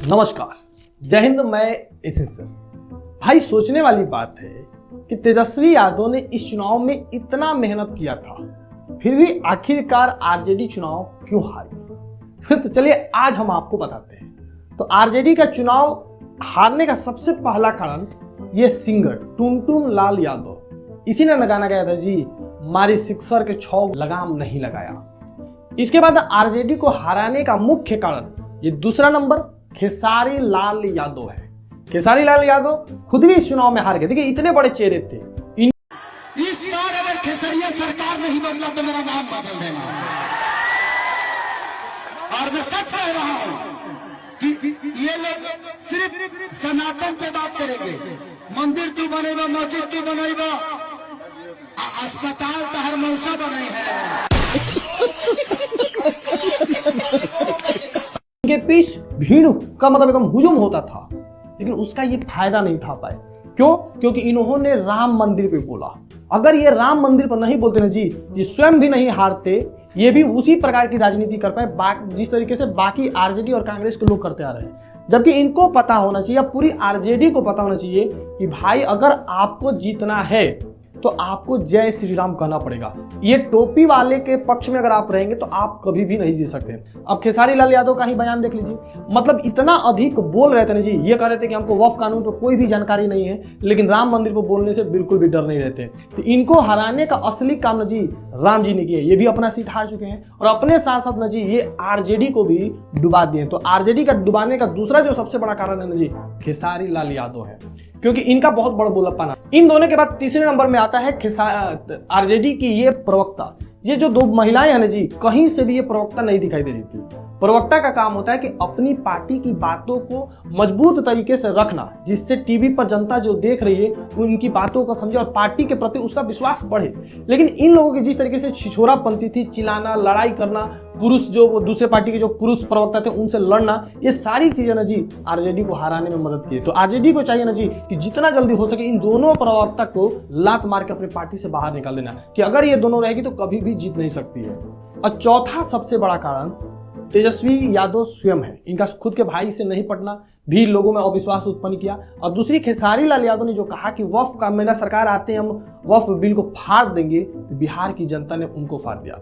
नमस्कार, जय हिंद। मैं एसएस भाई, सोचने वाली बात है कि तेजस्वी यादव ने इस चुनाव में इतना मेहनत किया था, फिर भी आखिरकार आरजेडी चुनाव क्यों हारी। तो चलिए आज हम आपको बताते हैं। तो आरजेडी का चुनाव हारने का सबसे पहला कारण ये सिंगर टुनटुन लाल यादव, इसी ने लगाना गया था जी, मारी सिक्सर के 6 लगाम नहीं लगाया। इसके बाद आरजेडी को हराने का मुख्य कारण ये दूसरा नंबर खेसारी लाल यादव है। खेसारी लाल यादव खुद भी इस चुनाव में हार गए। देखिए इतने बड़े चेहरे थे। इस बार अगर खेसरिया सरकार नहीं बदला तो मेरा नाम बदल देना। और मैं सच कह रहा हूं कि ये लोग सिर्फ सनातन पे बात करेंगे। मंदिर तू बनेगा, मस्जिद तू बनेगा, अस्पताल तहर मौसा बने हैं। के पीछे भीड़ का मतलब एकदम हुजूम होता था, लेकिन उसका ये फायदा नहीं उठा पाए। क्यों? क्योंकि इन्होंने राम मंदिर पे बोला। अगर ये राम मंदिर पर नहीं बोलते ना जी, ये स्वयं भी नहीं हारते, ये भी उसी प्रकार की राजनीति कर पाए जिस तरीके से बाकी आरजेडी और कांग्रेस के लोग करते आ रहे हैं। जबकि इनको पता होना चाहिए, पूरी आरजेडी को पता होना चाहिए कि भाई अगर आपको जीतना है तो आपको जय श्री राम कहना पड़ेगा। ये टोपी वाले के पक्ष में अगर आप रहेंगे तो आप कभी भी नहीं जीत सकते। अब खेसारी लाल यादव का ही बयान देख लीजिए, मतलब इतना अधिक बोल रहे थे ना जी, ये कह रहे थे कि हमको वक्फ कानून पर कोई भी जानकारी नहीं है, लेकिन राम मंदिर पर बोलने से बिल्कुल भी डर नहीं रहते। तो इनको हराने का असली काम ना जी राम जी ने किया। ये भी अपना सीट हार चुके हैं और अपने साथ साथ ना जी ये आरजेडी को भी डुबा दिए। तो आरजेडी का डुबाने का दूसरा जो सबसे बड़ा कारण है ना जी, खेसारी लाल यादव है, क्योंकि इनका बहुत बड़ा बोलापन। इन दोनों के बाद तीसरे नंबर में आता है आरजेडी की ये प्रवक्ता। ये जो 2 महिलाएं हैं ना जी, कहीं से भी ये प्रवक्ता नहीं दिखाई दे रही थी। प्रवक्ता का काम होता है कि अपनी पार्टी की बातों को मजबूत तरीके से रखना, जिससे टीवी पर जनता जो देख रही है उनकी बातों को समझे और पार्टी के प्रति उसका विश्वास बढ़े। लेकिन इन लोगों की जिस तरीके से छिछोरापंथी थी, चिल्लाना, लड़ाई करना, पुरुष जो वो दूसरे पार्टी के जो पुरुष प्रवक्ता थे उनसे लड़ना, ये सारी चीजें ना जी आरजेडी को हराने में मदद की। तो आरजेडी को चाहिए ना जी कि जितना जल्दी हो सके इन दोनों प्रवक्ता को लात मार के अपनी पार्टी से बाहर निकाल देना, कि अगर ये दोनों रहेगी तो कभी भी जीत नहीं सकती है। और चौथा सबसे बड़ा कारण तेजस्वी यादव स्वयं है। इनका खुद के भाई से नहीं पटना भी लोगों में अविश्वास उत्पन्न किया। और दूसरी खेसारी लाल यादव ने जो कहा कि वक्फ का मेरा सरकार आते हैं हम वक्फ बिल को फाड़ देंगे, तो बिहार की जनता ने उनको फाड़ दिया।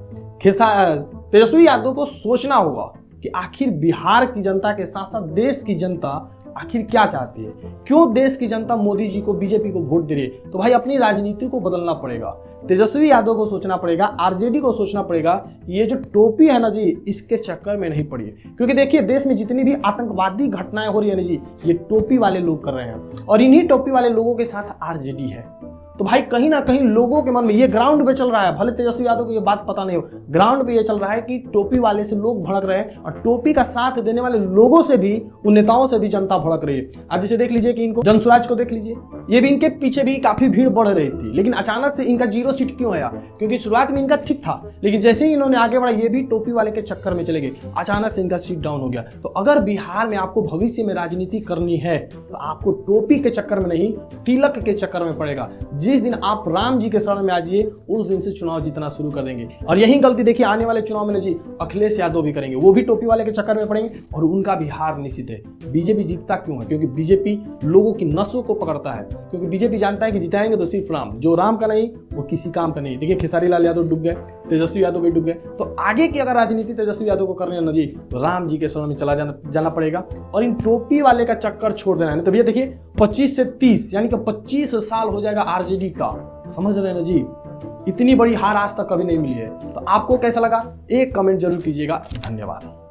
तेजस्वी यादव को सोचना होगा कि आखिर बिहार की जनता के साथ साथ देश की जनता आखिर क्या चाहती है, क्यों देश की जनता मोदी जी को, बीजेपी को वोट दे रही है। तो भाई अपनी राजनीति को बदलना पड़ेगा। तेजस्वी यादव को सोचना पड़ेगा, आरजेडी को सोचना पड़ेगा, ये जो टोपी है ना जी, इसके चक्कर में नहीं पड़ी। क्योंकि देखिए देश में जितनी भी आतंकवादी घटनाएं हो रही है ना जी, ये टोपी वाले लोग कर रहे हैं और इन्हीं टोपी वाले लोगों के साथ आरजेडी है। तो भाई कहीं ना कहीं लोगों के मन में ये ग्राउंड पे चल रहा है, भले तेजस्वी यादव को ये बात पता नहीं हो, ग्राउंड पे ये चल रहा है कि टोपी वाले से लोग भड़क रहे हैं और टोपी का साथ देने वाले लोगों से भी, उन नेताओं से भी जनता भड़क रही है। अब जैसे देख लीजिए कि इनको जनसुराज को देख लीजिए, ये भी इनके पीछे भी काफी भीड़ बढ़ रही थी, लेकिन अचानक से इनका 0 सीट क्यों आया? क्योंकि शुरुआत में इनका ठीक था, लेकिन जैसे ही इन्होंने आगे बढ़ा ये भी टोपी वाले के चक्कर में चले गए, अचानक से इनका सीट डाउन हो गया। तो अगर बिहार में आपको भविष्य में राजनीति करनी है तो आपको टोपी के चक्कर में नहीं, तिलक के चक्कर में पड़ेगा। जिस दिन आप राम जी के शरण में आ जाइए उस दिन से चुनाव जीतना शुरू कर देंगे। और यही गलती देखिए आने वाले चुनाव में जी अखिलेश यादव भी करेंगे, वो भी टोपी वाले के चक्कर में पड़ेंगे और उनका भी हार निश्चित है। बीजेपी जीतता क्यों है? क्योंकि बीजेपी लोगों की नसों को पकड़ता है, क्योंकि बीजेपी जानता है कि जिताएंगे तो सिर्फ राम, जो राम का नहीं वो किसी काम का नहीं। देखिए खेसारी लाल यादव डूब गए, तेजस्वी यादव भी डूब गए। तो आगे की अगर राजनीति तेजस्वी यादव को करनी है ना जी, तो राम जी के शरण में चला जाना पड़ेगा और इन टोपी वाले का चक्कर छोड़ देना है। तो भैया देखिए 25 से 30 यानी कि 25 साल हो जाएगा आरजेडी का, समझ रहे हैं ना जी, इतनी बड़ी हार आज तक कभी नहीं मिली है। तो आपको कैसा लगा एक कमेंट जरूर कीजिएगा। धन्यवाद।